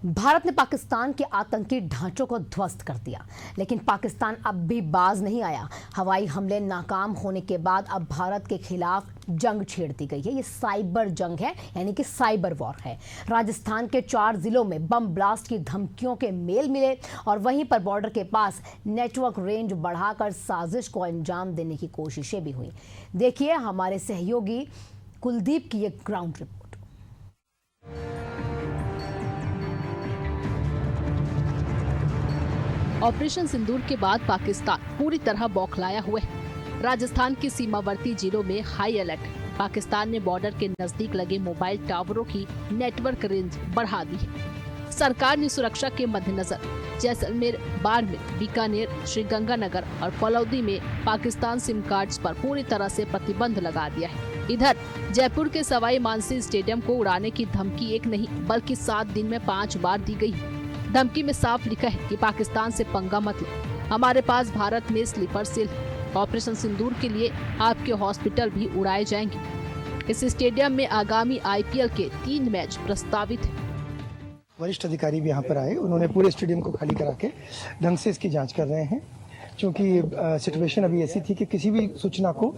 भारत ने पाकिस्तान के आतंकी ढांचों को ध्वस्त कर दिया, लेकिन पाकिस्तान अब भी बाज नहीं आया। हवाई हमले नाकाम होने के बाद अब भारत के खिलाफ जंग छेड़ दी गई है। ये साइबर जंग है, यानी कि साइबर वॉर है। राजस्थान के 4 जिलों में बम ब्लास्ट की धमकियों के मेल मिले और वहीं पर बॉर्डर के पास नेटवर्क रेंज बढ़ाकर साजिश को अंजाम देने की कोशिशें भी हुई। देखिए हमारे सहयोगी कुलदीप की एक ग्राउंड रिपोर्ट। ऑपरेशन सिंदूर के बाद पाकिस्तान पूरी तरह बौखलाया हुआ है। राजस्थान के सीमावर्ती जिलों में हाई अलर्ट है। पाकिस्तान ने बॉर्डर के नजदीक लगे मोबाइल टावरों की नेटवर्क रेंज बढ़ा दी है। सरकार ने सुरक्षा के मद्देनजर जैसलमेर, बाड़मेर, बीकानेर, श्रीगंगानगर और फलौदी में पाकिस्तान सिम कार्ड्स पर पूरी तरह से प्रतिबंध लगा दिया है। इधर जयपुर के सवाई मानसिंह स्टेडियम को उड़ाने की धमकी एक नहीं बल्कि 7 दिन में 5 बार दी गई। धमकी में साफ लिखा है कि पाकिस्तान से पंगा मत लो, हमारे पास भारत में स्लीपर सेल है। ऑपरेशन सिंदूर के लिए आपके हॉस्पिटल भी उड़ाए जाएंगे। इस स्टेडियम में आगामी IPL के 3 मैच प्रस्तावित है। वरिष्ठ अधिकारी भी यहाँ पर आए, उन्होंने पूरे स्टेडियम को खाली करा के ढंग से इसकी जांच कर रहे हैं, क्योंकि सिचुएशन अभी ऐसी थी कि किसी भी सूचना को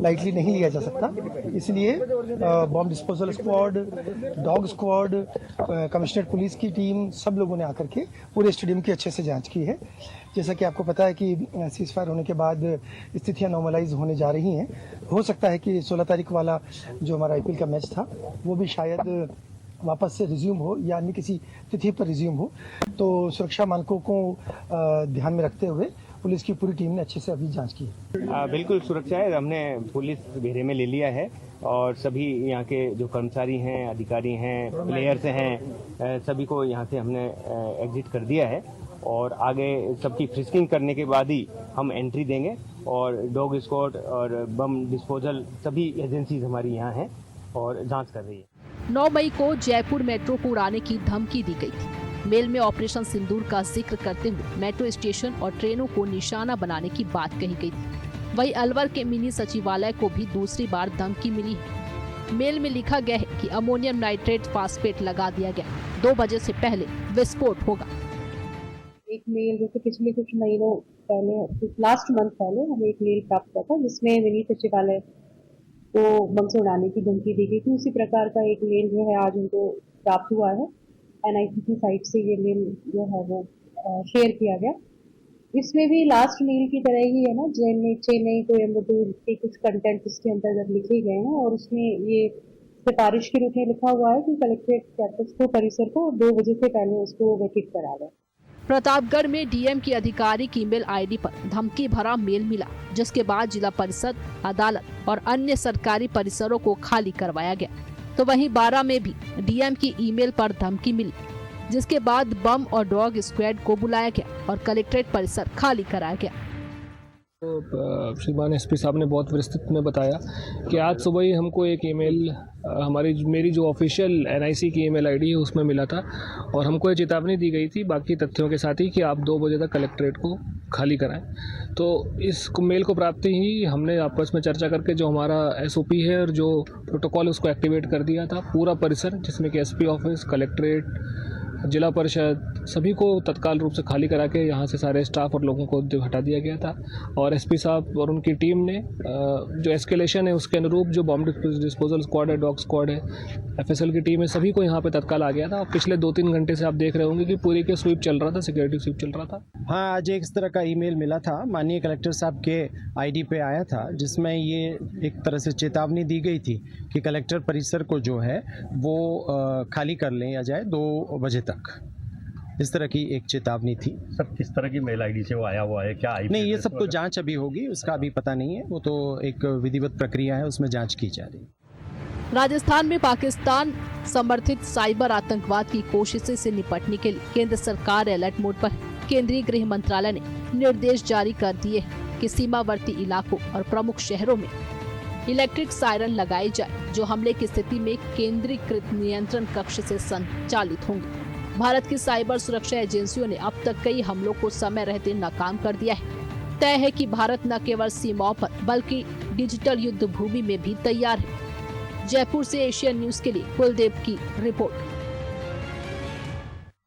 लाइटली नहीं लिया जा सकता। इसलिए bomb disposal squad, dog squad, commissionerate police की टीम, सब लोगों ने आकर के पूरे स्टेडियम की अच्छे से जांच की है। जैसा कि आपको पता है कि सीज फायर होने के बाद स्थितियां नॉर्मलाइज होने जा रही हैं। हो सकता है कि 16 तारीख वाला जो हमारा IPL का मैच था वो भी शायद वापस से रिज्यूम हो या अन्य किसी तिथि पर रिज्यूम हो। तो सुरक्षा मानकों को ध्यान में रखते हुए पुलिस की पूरी टीम ने अच्छे से अभी जांच की है। बिल्कुल सुरक्षा है, हमने पुलिस घेरे में ले लिया है और सभी यहाँ के जो कर्मचारी हैं, अधिकारी हैं, प्लेयर्स हैं, सभी को यहाँ से हमने एग्जिट कर दिया है और आगे सबकी फ्रिस्किंग करने के बाद ही हम एंट्री देंगे। और डॉग स्क्वाड और बम डिस्पोजल सभी एजेंसीज हमारी यहाँ हैं और जांच कर रही है। 9 मई को जयपुर मेट्रो को उड़ाने की धमकी दी गई थी। मेल में ऑपरेशन सिंदूर का जिक्र करते हुए मेट्रो स्टेशन और ट्रेनों को निशाना बनाने की बात कही गई थी। वहीं अलवर के मिनी सचिवालय को भी दूसरी बार धमकी मिली है। मेल में लिखा गया है कि अमोनियम नाइट्रेट फास्फेट लगा दिया गया, 2 बजे से पहले विस्फोट होगा। एक मेल जैसे पिछले कुछ महीनों पहले, लास्ट मंथ पहले हमें एक मेल प्राप्त हुआ था जिसमें मिनी सचिवालय को बम से उड़ाने की धमकी दी गई थी। उसी प्रकार का एक मेल जो है आज उनको प्राप्त हुआ है। NIC की साइट से ये मेल जो है वो शेयर किया गया। इसमें भी लास्ट मेल की तरह ही है ना, चेन्नई कोयम्बटूर के कुछ कंटेंट इसके अंतर्गत लिखे गए हैं और उसमें ये सिफारिश के रूप में लिखा हुआ है कि कलेक्ट्रेट कैंपस को परिसर को 2 बजे से पहले उसको वैकेट करा दें। प्रतापगढ़ में DM की अधिकारी की ईमेल ID पर धमकी भरा मेल मिला, जिसके बाद जिला परिषद, अदालत और अन्य सरकारी परिसरों को खाली करवाया गया। तो वहीं 12 में भी DM की ईमेल पर धमकी मिली, जिसके बाद बम और डॉग स्क्वाड को बुलाया गया और कलेक्ट्रेट परिसर खाली कराया गया। तो श्रीमान SP साहब ने बहुत विस्तृत में बताया कि आज सुबह ही हमको एक ईमेल मेरी जो ऑफिशियल NIC की ईमेल ID है उसमें मिला था और हमको ये चेतावनी दी गई थी बाकी तथ्यों के साथ ही कि आप 2 बजे तक कलेक्ट्रेट को खाली कराएं। तो इस मेल को प्राप्त ही हमने आपस में चर्चा करके जो हमारा SOP है और जो प्रोटोकॉल उसको एक्टिवेट कर दिया था। पूरा परिसर जिसमें कि SP ऑफिस, कलेक्ट्रेट, जिला परिषद सभी को तत्काल रूप से खाली करा के यहाँ से सारे स्टाफ और लोगों को हटा दिया गया था। और SP साहब और उनकी टीम ने जो एस्केलेशन है उसके अनुरूप जो बॉम्ब डिस्पोजल स्क्वाड है, डॉग स्क्वाड है, FSL की टीम है, सभी को यहाँ पे तत्काल आ गया था। और पिछले 2-3 घंटे से आप देख रहे होंगे कि पूरी के स्वीप चल रहा था, सिक्योरिटी स्वीप चल रहा था। हाँ, आज एक इस तरह का ईमेल मिला था, माननीय कलेक्टर साहब के ID पे आया था, जिसमें ये एक तरह से चेतावनी दी गई थी कि कलेक्टर परिसर को जो है वो खाली कर लें या जाए 2 बजे तक। इस तरह की एक चेतावनी थी। सब किस तरह की मेल ID से वो आया हुआ है, क्या IP? नहीं, ये सब तो जांच अभी होगी, उसका अभी पता नहीं है, वो तो एक विधिवत प्रक्रिया है, उसमें जांच की जा रही है। राजस्थान में पाकिस्तान समर्थित साइबर आतंकवाद की कोशिशों से निपटने के लिए केंद्र सरकार अलर्ट मोड पर है। केंद्रीय गृह मंत्रालय ने निर्देश जारी कर दिए हैं कि सीमावर्ती इलाकों और प्रमुख शहरों में इलेक्ट्रिक सायरन लगाए जाए, जो हमले की स्थिति में केंद्रीकृत नियंत्रण कक्ष से संचालित होंगे। भारत की साइबर सुरक्षा एजेंसियों ने अब तक कई हमलों को समय रहते नाकाम कर दिया है। तय है कि भारत न केवल सीमाओं पर बल्कि डिजिटल युद्ध भूमि में भी तैयार है। जयपुर से एशियन न्यूज के लिए कुलदीप की रिपोर्ट।